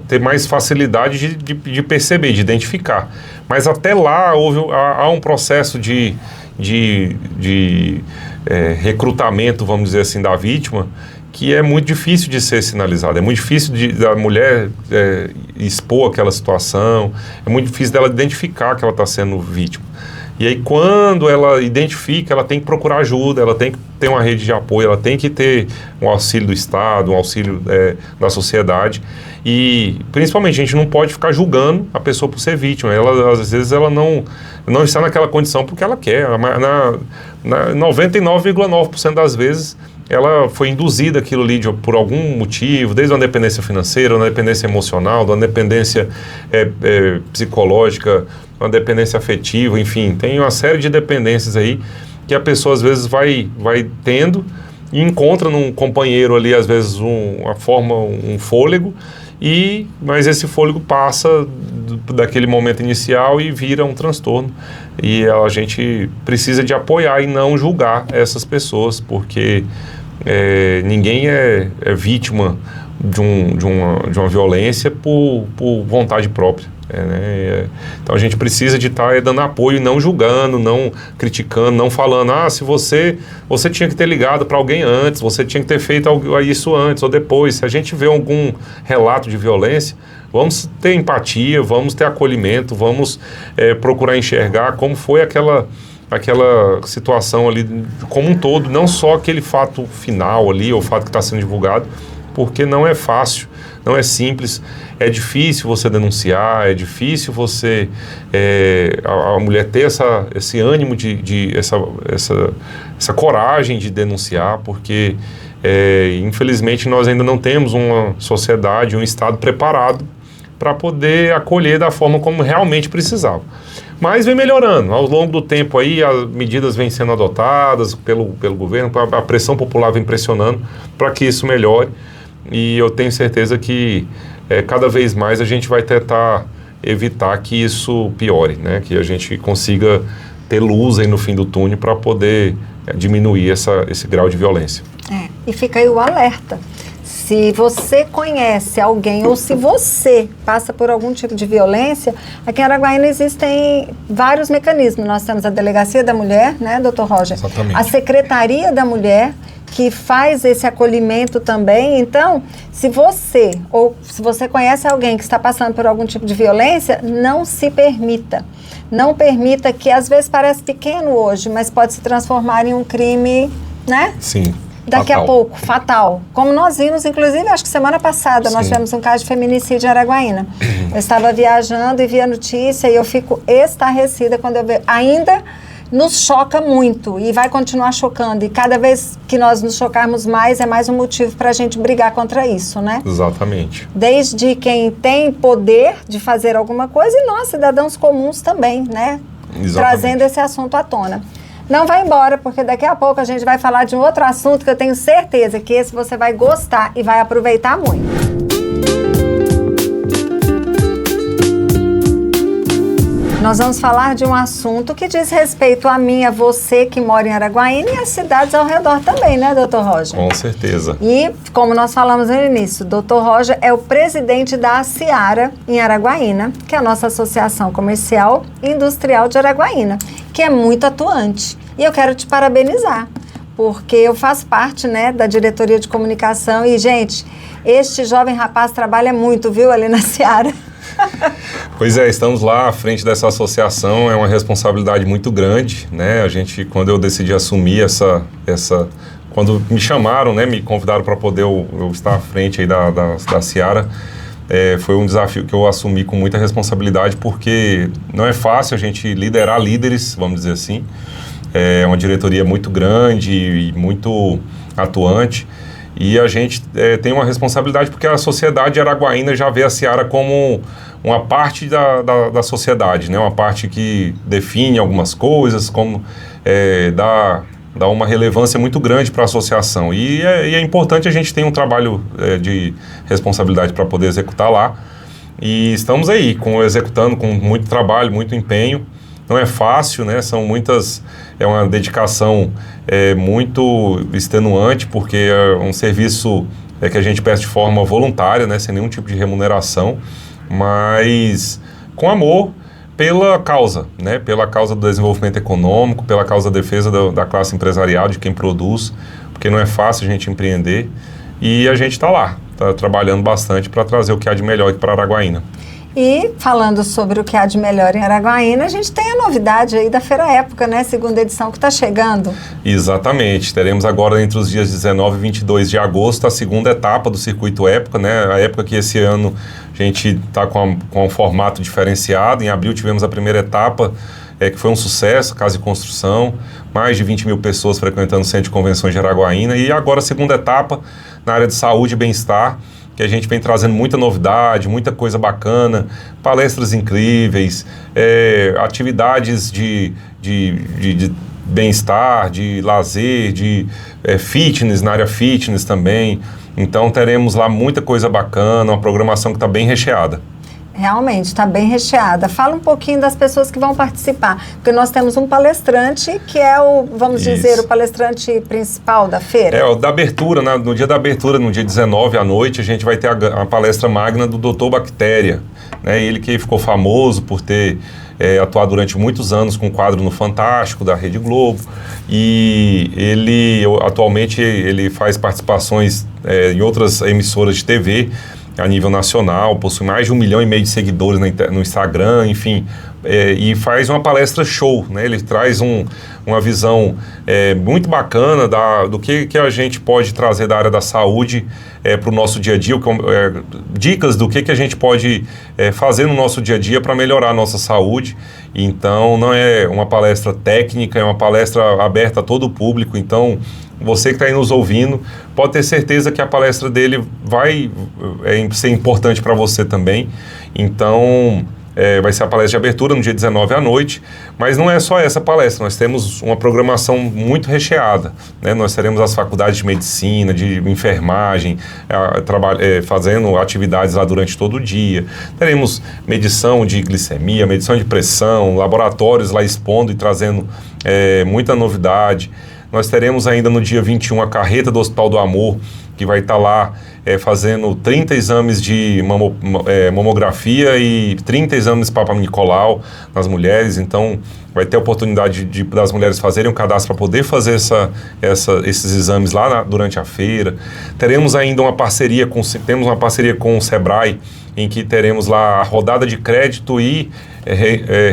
ter mais facilidade de perceber, de identificar. Mas até lá há um processo de recrutamento, vamos dizer assim, da vítima, que é muito difícil de ser sinalizado, é muito difícil da mulher expor aquela situação, é muito difícil dela identificar que ela está sendo vítima. E aí, quando ela identifica, ela tem que procurar ajuda, ela tem que ter uma rede de apoio, ela tem que ter um auxílio do Estado, um auxílio da sociedade. E, principalmente, a gente não pode ficar julgando a pessoa por ser vítima. Às vezes, ela não está naquela condição porque ela quer. 99,9% das vezes, ela foi induzida aquilo ali por algum motivo, desde uma dependência financeira, uma dependência emocional, uma dependência psicológica, uma dependência afetiva, enfim, tem uma série de dependências aí que a pessoa às vezes vai tendo e encontra num companheiro ali, às vezes, um fôlego, mas esse fôlego passa daquele momento inicial e vira um transtorno. E a gente precisa de apoiar e não julgar essas pessoas, porque ninguém é vítima de uma violência por vontade própria. Então a gente precisa de estar dando apoio, não julgando, não criticando, não falando, se você tinha que ter ligado para alguém antes, você tinha que ter feito isso antes ou depois. Se a gente vê algum relato de violência, vamos ter empatia, vamos ter acolhimento, vamos procurar enxergar como foi aquela situação ali como um todo, não só aquele fato final ali, ou o fato que está sendo divulgado, porque não é fácil, não é simples, é difícil você denunciar, é difícil você, a mulher ter esse ânimo, essa coragem de denunciar, porque infelizmente nós ainda não temos uma sociedade, um Estado preparado para poder acolher da forma como realmente precisava. Mas vem melhorando, ao longo do tempo aí as medidas vêm sendo adotadas pelo governo, a pressão popular vem pressionando para que isso melhore. E eu tenho certeza que cada vez mais a gente vai tentar evitar que isso piore, né? Que a gente consiga ter luz aí no fim do túnel para poder diminuir esse grau de violência. E fica aí o alerta. Se você conhece alguém ou se você passa por algum tipo de violência, aqui em Araguaína existem vários mecanismos. Nós temos a Delegacia da Mulher, né, doutor Roger? Exatamente. A Secretaria da Mulher, que faz esse acolhimento também. Então, se você conhece alguém que está passando por algum tipo de violência, não se permita. Não permita, que às vezes parece pequeno hoje, mas pode se transformar em um crime, né? Sim. Daqui a pouco, fatal. Como nós vimos, inclusive, acho que semana passada, nós tivemos um caso de feminicídio em Araguaína. Eu estava viajando e vi a notícia e eu fico estarrecida quando eu vejo. Ainda nos choca muito e vai continuar chocando. E cada vez que nós nos chocarmos mais, é mais um motivo para a gente brigar contra isso, né? Exatamente. Desde quem tem poder de fazer alguma coisa e nós, cidadãos comuns também, né? Exatamente. Trazendo esse assunto à tona. Não vai embora, porque daqui a pouco a gente vai falar de um outro assunto que eu tenho certeza que esse você vai gostar e vai aproveitar muito. Nós vamos falar de um assunto que diz respeito a mim, a você que mora em Araguaína e as cidades ao redor também, né, doutor Roger? Com certeza. E, como nós falamos no início, doutor Roger é o presidente da Aciara em Araguaína, que é a nossa Associação Comercial e Industrial de Araguaína, que é muito atuante. E eu quero te parabenizar, porque eu faço parte, né, da diretoria de comunicação e, gente, este jovem rapaz trabalha muito, viu, ali na Aciara. Pois é, estamos lá à frente dessa associação, é uma responsabilidade muito grande, né? Quando eu decidi assumir quando me chamaram, né, me convidaram para poder eu estar à frente aí da Aciara, foi um desafio que eu assumi com muita responsabilidade, porque não é fácil a gente liderar líderes, vamos dizer assim. É uma diretoria muito grande e muito atuante. E a gente tem uma responsabilidade porque a sociedade araguaína já vê a Aciara como uma parte da sociedade, né? Uma parte que define algumas coisas, como dá uma relevância muito grande para a associação. E é importante a gente ter um trabalho de responsabilidade para poder executar lá. E estamos aí, executando com muito trabalho, muito empenho. Não é fácil, né? É uma dedicação muito extenuante, porque é um serviço que a gente presta de forma voluntária, né? Sem nenhum tipo de remuneração, mas com amor pela causa, né? Pela causa do desenvolvimento econômico, pela causa da defesa da classe empresarial, de quem produz, porque não é fácil a gente empreender. e a gente está lá, está trabalhando bastante para trazer o que há de melhor aqui para Araguaína. E falando sobre o que há de melhor em Araguaína, a gente tem a novidade aí da Feira Época, né? Segunda edição que está chegando. Exatamente. Teremos agora entre os dias 19 e 22 de agosto a segunda etapa do Circuito Época, né? A época que esse ano a gente está com um formato diferenciado. Em abril tivemos a primeira etapa, que foi um sucesso, Casa de Construção, mais de 20 mil pessoas frequentando o Centro de Convenções de Araguaína. E agora a segunda etapa na área de saúde e bem-estar, que a gente vem trazendo muita novidade, muita coisa bacana, palestras incríveis, atividades de bem-estar, de lazer, de fitness, na área fitness também. Então teremos lá muita coisa bacana, uma programação que está bem recheada. Realmente, está bem recheada. Fala um pouquinho das pessoas que vão participar, porque nós temos um palestrante que é dizer, o palestrante principal da feira. Da abertura, no dia da abertura, no dia 19 à noite, a gente vai ter a palestra magna do Dr. Bactéria, né? Ele que ficou famoso por ter atuado durante muitos anos com um quadro no Fantástico, da Rede Globo, e ele atualmente ele faz participações em outras emissoras de TV, a nível nacional, possui mais de 1,5 milhão de seguidores no Instagram, enfim, e faz uma palestra show, né? Ele traz uma visão muito bacana do que a gente pode trazer da área da saúde para o nosso dia a dia, dicas do que a gente pode fazer no nosso dia a dia para melhorar a nossa saúde. Então, não é uma palestra técnica, é uma palestra aberta a todo o público. Então, você que está aí nos ouvindo, pode ter certeza que a palestra dele vai ser importante para você também. Então, vai ser a palestra de abertura no dia 19 à noite, mas não é só essa palestra, nós temos uma programação muito recheada, né? Nós teremos as faculdades de medicina, de enfermagem, fazendo atividades lá durante todo o dia. Teremos medição de glicemia, medição de pressão, laboratórios lá expondo e trazendo muita novidade. Nós teremos ainda no dia 21 a carreta do Hospital do Amor, que vai estar lá fazendo 30 exames de mamografia e 30 exames de Papa Nicolau nas mulheres. Então, vai ter a oportunidade das mulheres fazerem um cadastro para poder fazer esses exames lá durante a feira. Teremos ainda uma parceria com o Sebrae, em que teremos lá a rodada de crédito e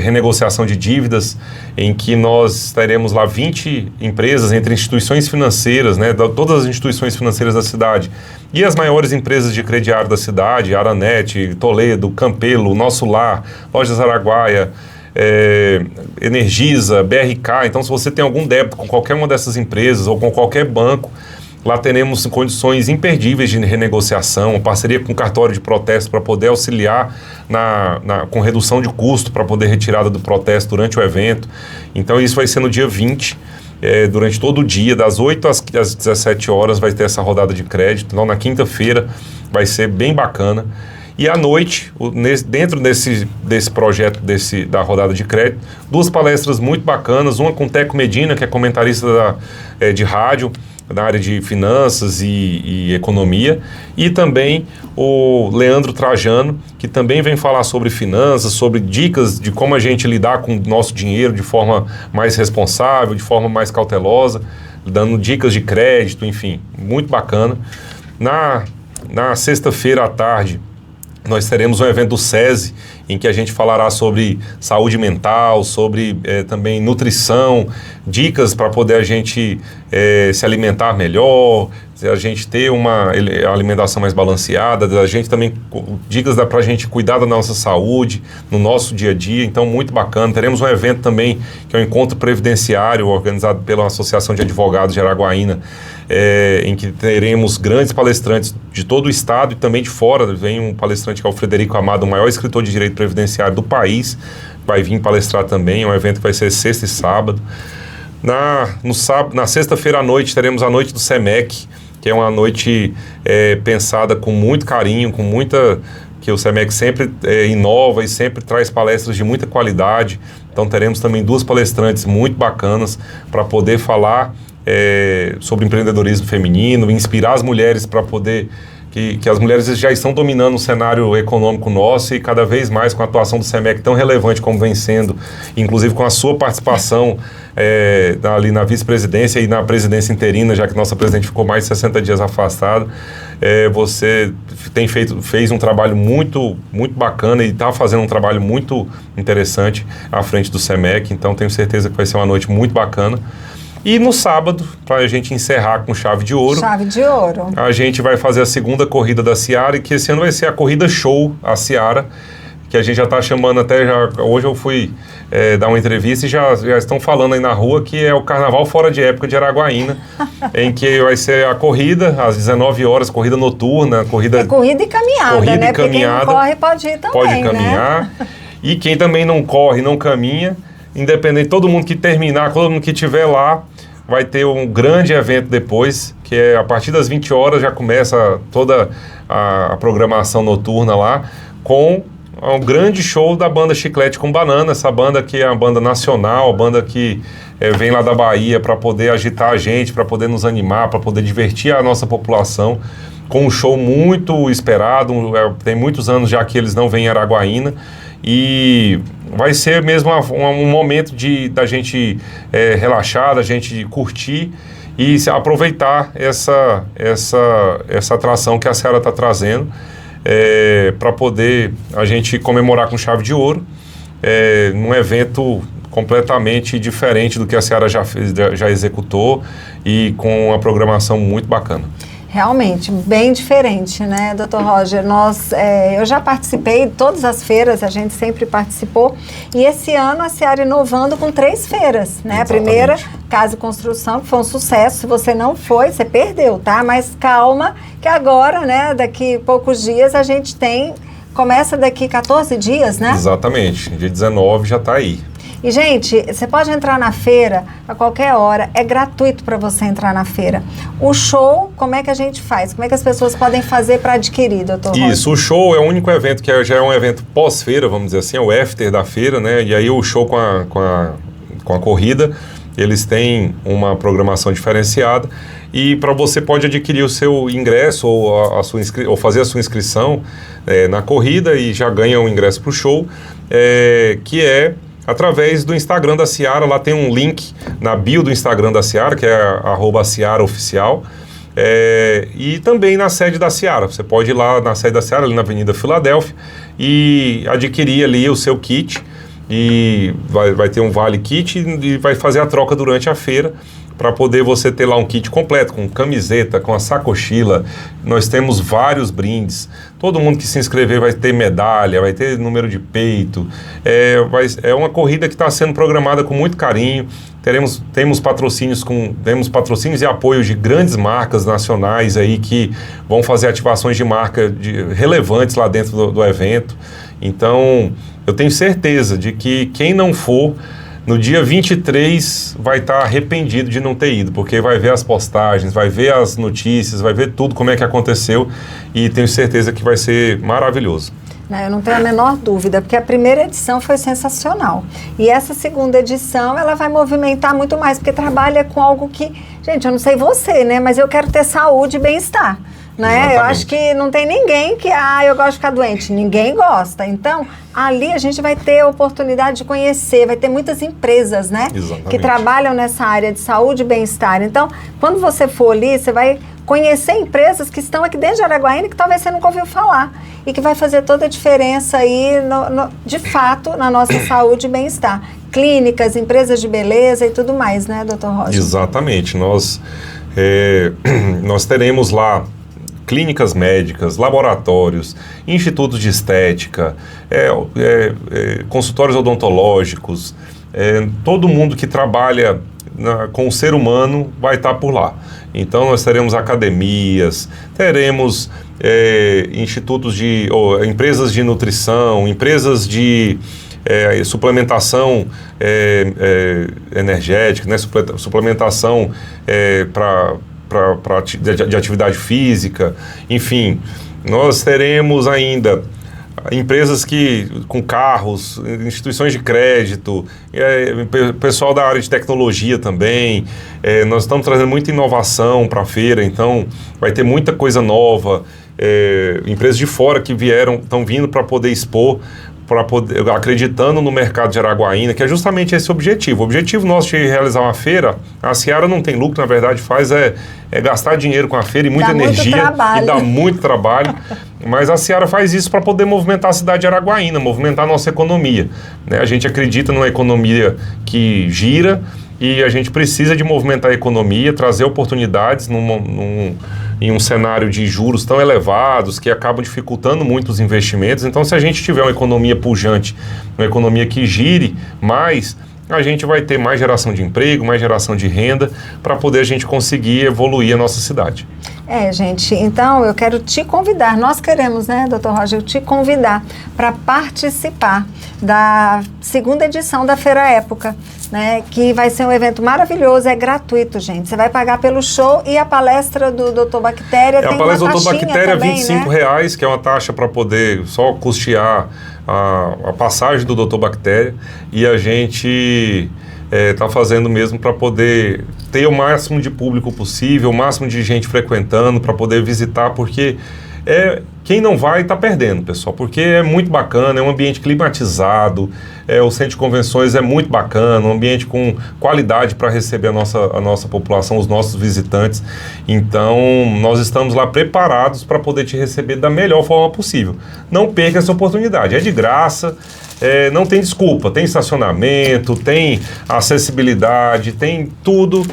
renegociação de dívidas, em que nós teremos lá 20 empresas entre instituições financeiras, né, todas as instituições financeiras da cidade e as maiores empresas de crediário da cidade, Aranet, Toledo, Campelo, Nosso Lar, Lojas Araguaia, Energisa, BRK. Então, se você tem algum débito com qualquer uma dessas empresas ou com qualquer banco, lá teremos condições imperdíveis de renegociação, parceria com o cartório de protesto para poder auxiliar com redução de custo para poder retirada do protesto durante o evento. Então isso vai ser no dia 20, durante todo o dia, das 8 às 17 horas vai ter essa rodada de crédito. Então na quinta-feira vai ser bem bacana. E à noite, dentro desse projeto da rodada de crédito, 2 palestras muito bacanas, uma com Teco Medina, que é comentarista de rádio, na área de finanças e economia, e também o Leandro Trajano, que também vem falar sobre finanças, sobre dicas de como a gente lidar com o nosso dinheiro de forma mais responsável, de forma mais cautelosa, dando dicas de crédito, enfim, muito bacana. Na sexta-feira à tarde, nós teremos um evento do SESI, em que a gente falará sobre saúde mental, sobre também nutrição, dicas para poder a gente se alimentar melhor, a gente ter uma alimentação mais balanceada, a gente também, dicas para a gente cuidar da nossa saúde, no nosso dia a dia. Então, muito bacana. Teremos um evento também, que é o Encontro Previdenciário, organizado pela Associação de Advogados de Araguaína, em que teremos grandes palestrantes de todo o estado e também de fora. Vem um palestrante que é o Frederico Amado, o maior escritor de direito previdenciário do país, vai vir palestrar também. É um evento que vai ser sexta e sábado. Na sexta-feira à noite, teremos a noite do SEMEC, que é uma noite pensada com muito carinho, que o SEMEC sempre inova e sempre traz palestras de muita qualidade. Então teremos também 2 palestrantes muito bacanas para poder falar sobre empreendedorismo feminino, inspirar as mulheres para poder que as mulheres já estão dominando o cenário econômico nosso e cada vez mais com a atuação do SEMEC tão relevante como vem sendo, inclusive com a sua participação ali na vice-presidência e na presidência interina, já que nossa presidente ficou mais de 60 dias afastada. Você fez um trabalho muito, muito bacana e está fazendo um trabalho muito interessante à frente do SEMEC, então tenho certeza que vai ser uma noite muito bacana. E no sábado, para a gente encerrar com chave de ouro. Chave de ouro. A gente vai fazer a segunda corrida da Seara, e que esse ano vai ser a corrida show, a Seara, que a gente já está chamando hoje eu fui dar uma entrevista e já estão falando aí na rua que é o Carnaval Fora de Época de Araguaína, em que vai ser a corrida, às 19 horas, corrida noturna, corrida... corrida e caminhada, corrida né? E caminhada, porque quem não corre pode ir também, pode caminhar, né? E quem também não corre, não caminha, independente, todo mundo que terminar, todo mundo que estiver lá, vai ter um grande evento depois, que é a partir das 20 horas já começa toda a programação noturna lá, com um grande show da banda Chiclete com Banana, essa banda que é uma banda nacional, a banda que vem lá da Bahia para poder agitar a gente, para poder nos animar, para poder divertir a nossa população, com um show muito esperado, tem muitos anos já que eles não vêm em Araguaína, e vai ser mesmo um momento da gente relaxar, da gente curtir e aproveitar essa atração que a Seara está trazendo para poder a gente comemorar com chave de ouro num evento completamente diferente do que a Seara já executou e com uma programação muito bacana. Realmente, bem diferente, né, Dr. Roger? Eu já participei de todas as feiras, a gente sempre participou, e esse ano a Seara inovando com 3 feiras, né? Exatamente. A primeira, Casa e Construção, que foi um sucesso. Se você não foi, você perdeu, tá? Mas calma, que agora, né, daqui poucos dias a gente começa daqui 14 dias, né? Exatamente, dia 19 já está aí. E, gente, você pode entrar na feira a qualquer hora, é gratuito para você entrar na feira. O show, como é que a gente faz? Como é que as pessoas podem fazer para adquirir, doutor Roger? Isso, o show é o único evento que já é um evento pós-feira, vamos dizer assim, é o after da feira, né? E aí o show com a corrida, eles têm uma programação diferenciada e para você pode adquirir o seu ingresso ou fazer a sua inscrição na corrida e já ganha um ingresso para o show, que é através do Instagram da Seara. Lá tem um link na bio do Instagram da Seara, que é @SearaOficial, e também na sede da Seara. Você pode ir lá na sede da Seara, ali na Avenida Filadélfia, e adquirir ali o seu kit, e vai ter um vale kit e vai fazer a troca durante a feira, para poder você ter lá um kit completo, com camiseta, com a sacochila. Nós temos vários brindes. Todo mundo que se inscrever vai ter medalha, vai ter número de peito. É uma corrida que está sendo programada com muito carinho. Temos patrocínios e apoios de grandes marcas nacionais aí que vão fazer ativações de marca relevantes lá dentro do evento. Então, eu tenho certeza de que quem não for, no dia 23 vai estar arrependido de não ter ido, porque vai ver as postagens, vai ver as notícias, vai ver tudo como é que aconteceu, e tenho certeza que vai ser maravilhoso. Eu não tenho a menor dúvida, porque a primeira edição foi sensacional. E essa segunda edição, ela vai movimentar muito mais, porque trabalha com algo que, gente, eu não sei você, né, mas eu quero ter saúde e bem-estar. Né? Eu acho que não tem ninguém que, eu gosto de ficar doente. Ninguém gosta. Então, ali a gente vai ter a oportunidade de conhecer, vai ter muitas empresas, né? Exatamente. Que trabalham nessa área de saúde e bem-estar. Então, quando você for ali, você vai conhecer empresas que estão aqui dentro de Araguaína que talvez você nunca ouviu falar e que vai fazer toda a diferença aí, de fato, na nossa saúde e bem-estar. Clínicas, empresas de beleza e tudo mais, né, doutor Roger? Exatamente. Nós teremos lá clínicas médicas, laboratórios, institutos de estética, consultórios odontológicos, todo mundo que trabalha com o ser humano vai estar por lá. Então nós teremos academias, teremos empresas de nutrição, empresas de suplementação energética, né, suplementação de atividade física, enfim. Nós teremos ainda empresas com carros, instituições de crédito, pessoal da área de tecnologia também. Nós estamos trazendo muita inovação para a feira, então vai ter muita coisa nova. empresas de fora que estão vindo para poder expor, acreditando no mercado de Araguaína, que é justamente esse o objetivo. O objetivo nosso de realizar uma feira, a Seara não tem lucro, na verdade faz é gastar dinheiro com a feira e muita energia, e dá muito trabalho, mas a Seara faz isso para poder movimentar a cidade de Araguaína, movimentar a nossa economia, né? A gente acredita numa economia que gira e a gente precisa de movimentar a economia, trazer oportunidades em um cenário de juros tão elevados que acabam dificultando muito os investimentos. Então, se a gente tiver uma economia pujante, uma economia que gire mais, a gente vai ter mais geração de emprego, mais geração de renda, para poder a gente conseguir evoluir a nossa cidade. Gente, então eu quero te convidar, nós queremos, né, doutor Roger, te convidar para participar da segunda edição da Feira Época, né, que vai ser um evento maravilhoso, é gratuito, gente. Você vai pagar pelo show e a palestra do Dr. Bactéria tem uma taxinha também, né? A palestra do Dr. Bactéria é R$25, que é uma taxa para poder só custear a passagem do Dr. Bactéria, e a gente está fazendo mesmo para poder ter o máximo de público possível, o máximo de gente frequentando, para poder visitar, porque quem não vai está perdendo, pessoal, porque é muito bacana, é um ambiente climatizado, o centro de convenções é muito bacana, um ambiente com qualidade para receber a nossa população, os nossos visitantes. Então, nós estamos lá preparados para poder te receber da melhor forma possível. Não perca essa oportunidade, é de graça, não tem desculpa, tem estacionamento, tem acessibilidade, tem tudo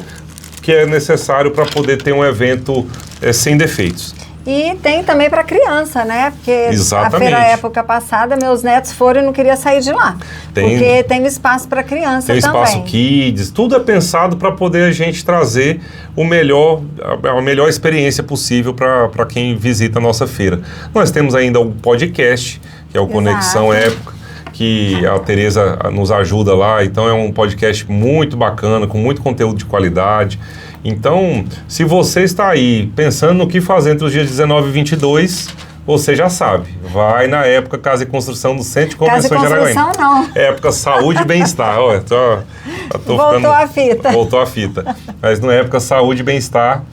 que é necessário para poder ter um evento sem defeitos. E tem também para criança, né? Porque exatamente. A feira época passada, meus netos foram e não queria sair de lá. Porque tem espaço para criança também. Tem espaço kids, tudo é pensado para poder a gente trazer a melhor experiência possível para quem visita a nossa feira. Nós temos ainda o podcast, que é o Conexão Época, que a Tereza nos ajuda lá. Então é um podcast muito bacana, com muito conteúdo de qualidade. Então, se você está aí pensando no que fazer entre os dias 19 e 22, você já sabe. Vai na Época Casa e Construção do Centro de Convenções de Araguaína. Casa e Construção, não. Época Saúde e Bem-Estar. Olha, Voltou a fita. Mas na Época Saúde e Bem-Estar,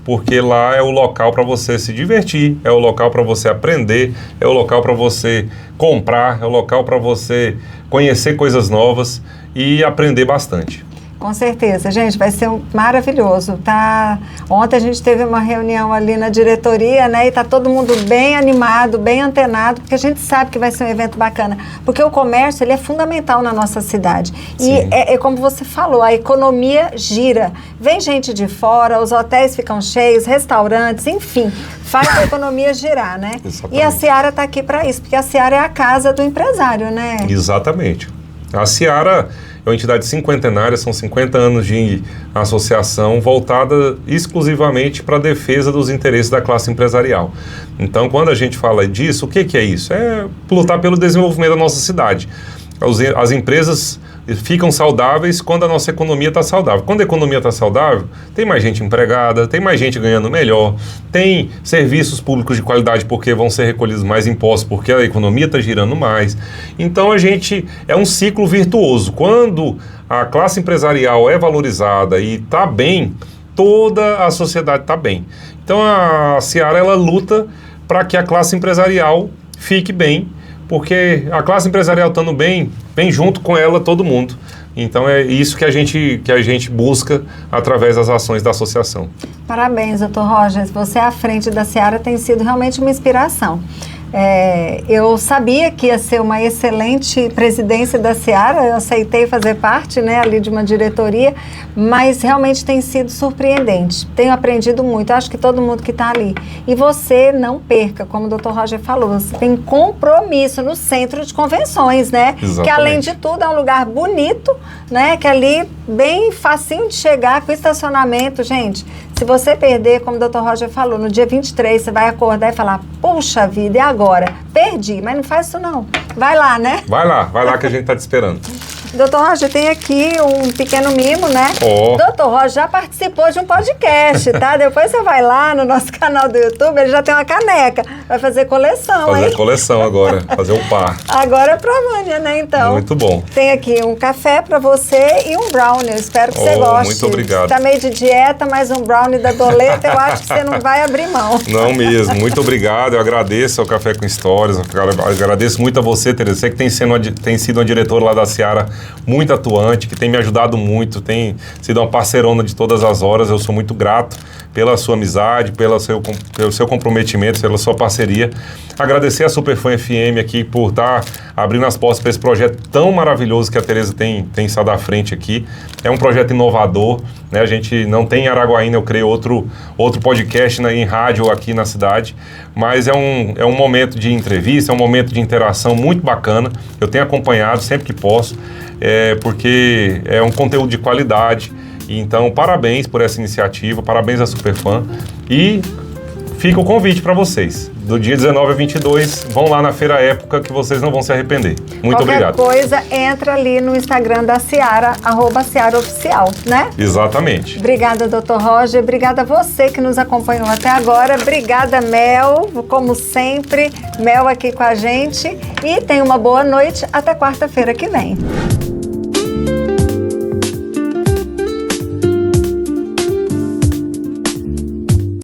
porque lá é o local para você se divertir, é o local para você aprender, é o local para você comprar, é o local para você conhecer coisas novas e aprender bastante. Com certeza, gente, vai ser maravilhoso, tá? Ontem a gente teve uma reunião ali na diretoria, né, e tá todo mundo bem animado, bem antenado, porque a gente sabe que vai ser um evento bacana, porque o comércio, ele é fundamental na nossa cidade. Sim. E como você falou, a economia gira. Vem gente de fora, os hotéis ficam cheios, restaurantes, enfim, faz a economia girar, né? Exatamente. E a Seara tá aqui para isso, porque a Seara é a casa do empresário, né? Exatamente. A Seara é uma entidade cinquentenária, são 50 anos de associação voltada exclusivamente para a defesa dos interesses da classe empresarial. Então, quando a gente fala disso, o que é isso? É lutar pelo desenvolvimento da nossa cidade. As empresas ficam saudáveis quando a nossa economia está saudável. Quando a economia está saudável, tem mais gente empregada, tem mais gente ganhando melhor, tem serviços públicos de qualidade porque vão ser recolhidos mais impostos, porque a economia está girando mais. Então é um ciclo virtuoso. Quando a classe empresarial é valorizada e está bem, toda a sociedade está bem. Então a Seara, ela luta para que a classe empresarial fique bem, porque a classe empresarial estando bem, vem junto com ela todo mundo. Então é isso que a gente busca através das ações da associação. Parabéns, doutor Rogers. Você à frente da Seara tem sido realmente uma inspiração. Eu sabia que ia ser uma excelente presidência da Seara, eu aceitei fazer parte, né, ali de uma diretoria, mas realmente tem sido surpreendente. Tenho aprendido muito, acho que todo mundo que está ali. E você não perca, como o Dr. Roger falou, você tem compromisso no centro de convenções, né? Exatamente. Que além de tudo é um lugar bonito, né? Que ali bem facinho de chegar, com estacionamento, gente. Se você perder, como o Dr. Roger falou, no dia 23 você vai acordar e falar, puxa vida, e agora? Perdi, mas não faz isso não. Vai lá, né? Vai lá que a gente está te esperando. Doutor Roger, tem aqui um pequeno mimo, né? Doutor Roger já participou de um podcast, tá? Depois você vai lá no nosso canal do YouTube, ele já tem uma caneca. Vai fazer coleção, hein? Fazer coleção agora, fazer um par. Agora é pra Vânia, né, então? Muito bom. Tem aqui um café pra você e um brownie. Eu espero que você goste. Muito obrigado. Tá meio de dieta, mas um brownie da Doleta, eu acho que você não vai abrir mão. Não mesmo. Muito obrigado. Eu agradeço ao Café com Histórias. Eu agradeço muito a você, Tereza. Você que tem sido uma diretora lá da Seara muito atuante, que tem me ajudado muito, tem sido uma parceirona de todas as horas. Eu sou muito grato pela sua amizade, pelo seu comprometimento, pela sua parceria. Agradecer a Superfã FM aqui por estar abrindo as portas para esse projeto tão maravilhoso que a Tereza tem estado à frente aqui. É um projeto inovador, né? A gente não tem em Araguaína, eu creio, outro podcast em rádio aqui na cidade, mas é um momento de entrevista, é um momento de interação muito bacana. Eu tenho acompanhado sempre que posso, porque é um conteúdo de qualidade. Então, parabéns por essa iniciativa, parabéns à Superfã. E fica o convite para vocês. Do dia 19 a 22, vão lá na Feira Época que vocês não vão se arrepender. Muito obrigado. Qualquer coisa, entra ali no Instagram da Seara, @SearaOficial, né? Exatamente. Obrigada, doutor Roger. Obrigada a você que nos acompanhou até agora. Obrigada, Mel, como sempre. Mel aqui com a gente. E tenha uma boa noite. Até quarta-feira que vem.